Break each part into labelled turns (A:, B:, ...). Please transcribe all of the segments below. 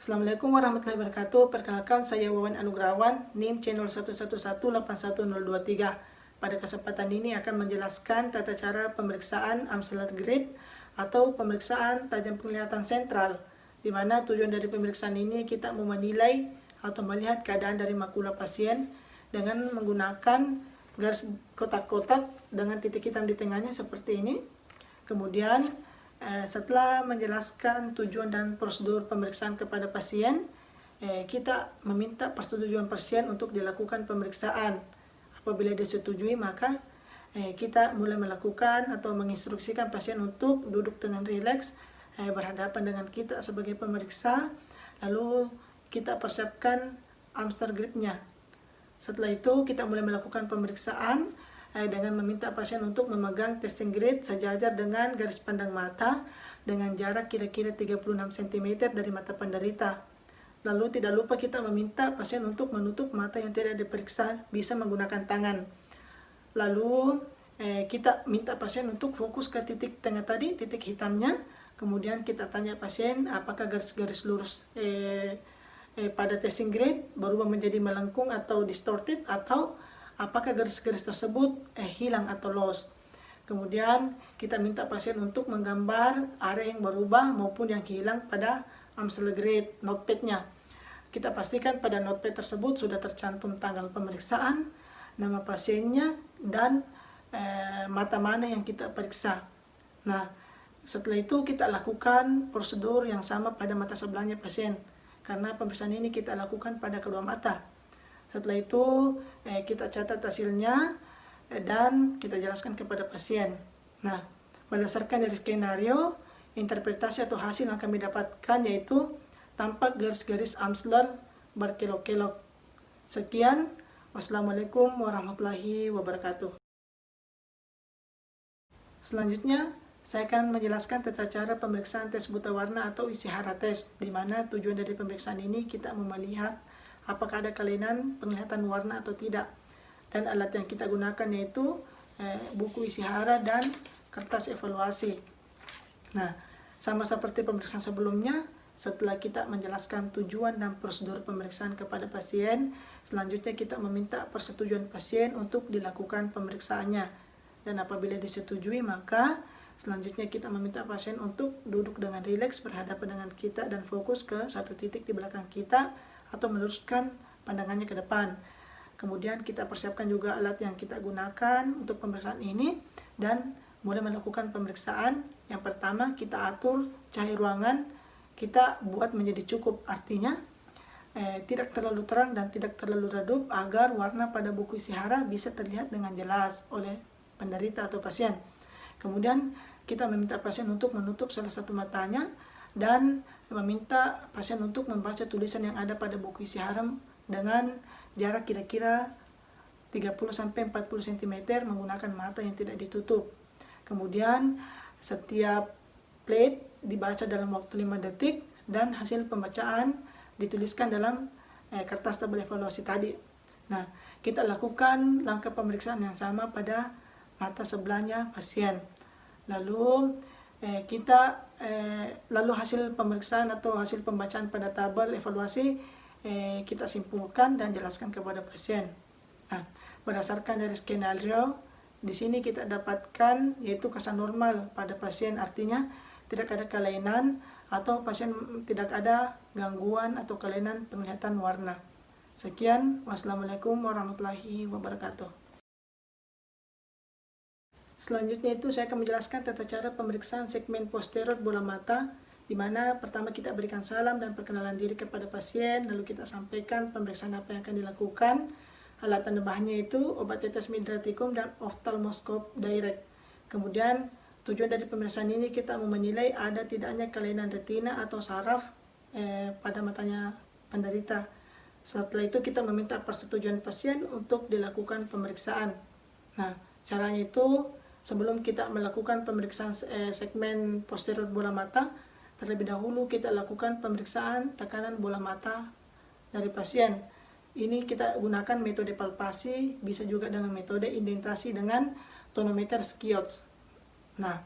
A: Assalamualaikum warahmatullahi wabarakatuh. Perkenalkan, saya Wawan Anugrawan, NIM channel 111181023. Pada kesempatan ini akan menjelaskan tata cara pemeriksaan Amsler Grid atau pemeriksaan tajam penglihatan sentral, di mana tujuan dari pemeriksaan ini kita mau menilai atau melihat keadaan dari makula pasien dengan menggunakan garis kotak-kotak dengan titik hitam di tengahnya seperti ini. Kemudian setelah menjelaskan tujuan dan prosedur pemeriksaan kepada pasien, kita meminta persetujuan pasien untuk dilakukan pemeriksaan. Apabila disetujui, maka kita mulai melakukan atau menginstruksikan pasien untuk duduk dengan rileks, berhadapan dengan kita sebagai pemeriksa, lalu kita persiapkan Amsler Grid-nya. Setelah itu kita mulai melakukan pemeriksaan dengan meminta pasien untuk memegang testing grid sejajar dengan garis pandang mata dengan jarak kira-kira 36 cm dari mata penderita. Lalu tidak lupa kita meminta pasien untuk menutup mata yang tidak diperiksa bisa menggunakan tangan. Lalu kita minta pasien untuk fokus ke titik tengah tadi, titik hitamnya. Kemudian kita tanya pasien apakah garis-garis lurus pada testing grid berubah menjadi melengkung atau distorted, atau apakah garis-garis tersebut hilang atau lost. Kemudian kita minta pasien untuk menggambar area yang berubah maupun yang hilang pada Amsler Grid notepad-nya. Kita pastikan pada notepad tersebut sudah tercantum tanggal pemeriksaan, nama pasiennya, dan mata mana yang kita periksa. Nah, setelah itu kita lakukan prosedur yang sama pada mata sebelahnya pasien, karena pemeriksaan ini kita lakukan pada kedua mata. Setelah itu kita catat hasilnya dan kita jelaskan kepada pasien. Nah, berdasarkan dari skenario, interpretasi atau hasil yang kami dapatkan yaitu tampak garis-garis Amsler berkelok-kelok. Sekian, wassalamualaikum warahmatullahi wabarakatuh. Selanjutnya, saya akan menjelaskan tata cara pemeriksaan tes buta warna atau Ishihara test, di mana tujuan dari pemeriksaan ini kita mau melihat apakah ada kelainan penglihatan warna atau tidak. Dan alat yang kita gunakan yaitu buku Ishihara dan kertas evaluasi. Nah, sama seperti pemeriksaan sebelumnya, setelah kita menjelaskan tujuan dan prosedur pemeriksaan kepada pasien, selanjutnya kita meminta persetujuan pasien untuk dilakukan pemeriksaannya. Dan apabila disetujui, maka selanjutnya kita meminta pasien untuk duduk dengan rileks berhadapan dengan kita dan fokus ke satu titik di belakang kita atau meluruskan pandangannya ke depan. Kemudian kita persiapkan juga alat yang kita gunakan untuk pemeriksaan ini dan mulai melakukan pemeriksaan. Yang pertama, kita atur cahaya ruangan, kita buat menjadi cukup, artinya tidak terlalu terang dan tidak terlalu redup agar warna pada buku Ishihara bisa terlihat dengan jelas oleh penderita atau pasien. Kemudian kita meminta pasien untuk menutup salah satu matanya dan meminta pasien untuk membaca tulisan yang ada pada buku Ishihara dengan jarak kira-kira 30-40 cm menggunakan mata yang tidak ditutup. Kemudian setiap plate dibaca dalam waktu 5 detik dan hasil pembacaan dituliskan dalam kertas tabel evaluasi tadi. Nah, kita lakukan langkah pemeriksaan yang sama pada mata sebelahnya pasien. Lalu lalu hasil pemeriksaan atau hasil pembacaan pada tabel evaluasi kita simpulkan dan jelaskan kepada pasien. Nah, berdasarkan dari skenario di sini kita dapatkan yaitu kesan normal pada pasien, artinya tidak ada kelainan atau pasien tidak ada gangguan atau kelainan penglihatan warna. Sekian, wassalamualaikum warahmatullahi wabarakatuh. Selanjutnya itu saya akan menjelaskan tata cara pemeriksaan segmen posterior bola mata, di mana pertama kita berikan salam dan perkenalan diri kepada pasien, lalu kita sampaikan pemeriksaan apa yang akan dilakukan. Alat tanda bahannya itu obat tetes midraticum dan ophthalmoscope direct. Kemudian tujuan dari pemeriksaan ini kita mau menilai ada tidaknya kelainan retina atau saraf pada matanya penderita. Setelah itu kita meminta persetujuan pasien untuk dilakukan pemeriksaan. Nah, caranya itu sebelum kita melakukan pemeriksaan segmen posterior bola mata, terlebih dahulu kita lakukan pemeriksaan tekanan bola mata dari pasien. Ini kita gunakan metode palpasi, bisa juga dengan metode indentasi dengan tonometer Skiotz. Nah,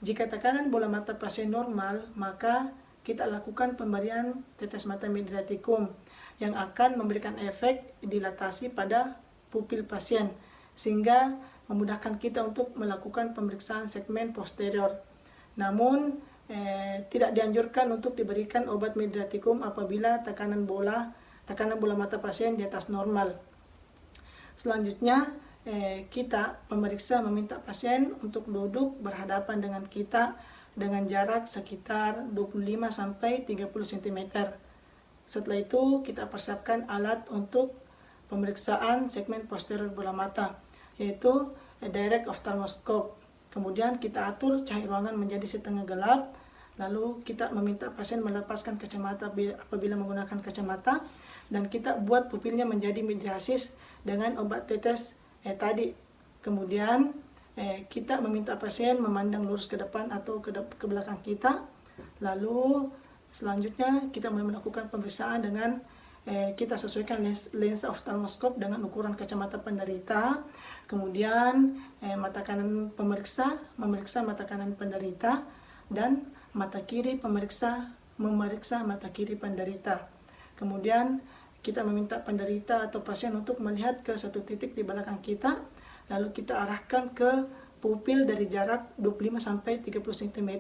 A: jika tekanan bola mata pasien normal, maka kita lakukan pemberian tetes mata midriatikum yang akan memberikan efek dilatasi pada pupil pasien, sehingga memudahkan kita untuk melakukan pemeriksaan segmen posterior. Namun tidak dianjurkan untuk diberikan obat midriatikum apabila tekanan bola mata pasien di atas normal. Selanjutnya kita pemeriksa meminta pasien untuk duduk berhadapan dengan kita dengan jarak sekitar 25-30 cm. Setelah itu kita persiapkan alat untuk pemeriksaan segmen posterior bola mata, yaitu direct ophthalmoscope. Kemudian kita atur cahaya ruangan menjadi setengah gelap, lalu kita meminta pasien melepaskan kacamata apabila menggunakan kacamata, dan kita buat pupilnya menjadi midriasis dengan obat tetes tadi. Kemudian kita meminta pasien memandang lurus ke depan atau ke belakang kita. Lalu selanjutnya kita melakukan pemeriksaan dengan kita sesuaikan lensa ophthalmoscope dengan ukuran kacamata penderita. Kemudian mata kanan memeriksa mata kanan penderita, dan mata kiri memeriksa mata kiri penderita. Kemudian kita meminta penderita atau pasien untuk melihat ke satu titik di belakang kita, lalu kita arahkan ke pupil dari jarak 25-30 cm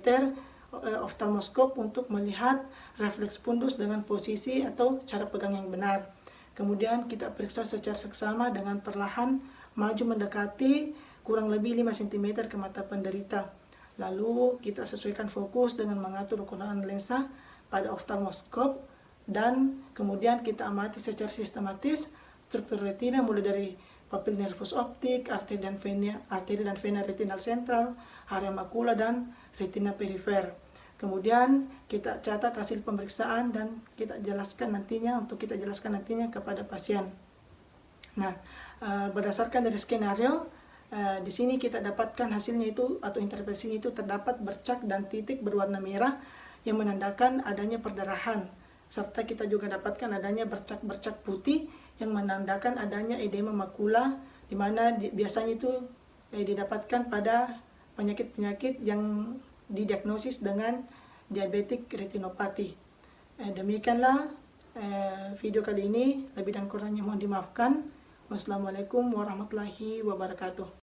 A: ophthalmoscope untuk melihat refleks fundus dengan posisi atau cara pegang yang benar. Kemudian kita periksa secara seksama dengan perlahan maju mendekati kurang lebih 5 cm ke mata penderita. Lalu kita sesuaikan fokus dengan mengatur ukuran lensa pada ophthalmoscope, dan kemudian kita amati secara sistematis struktur retina mulai dari papil nervus optik, arteri dan vena retinal sentral, area makula, dan retina perifer. Kemudian kita catat hasil pemeriksaan dan kita jelaskan nantinya kepada pasien. Nah, berdasarkan dari skenario di sini kita dapatkan hasilnya itu atau interpretasinya itu terdapat bercak dan titik berwarna merah yang menandakan adanya perdarahan, serta kita juga dapatkan adanya bercak-bercak putih yang menandakan adanya edema makula, di mana biasanya itu didapatkan pada penyakit-penyakit yang didiagnosis dengan diabetik retinopati. Demikianlah video kali ini, lebih dan kurangnya mohon dimaafkan. Wassalamualaikum warahmatullahi wabarakatuh.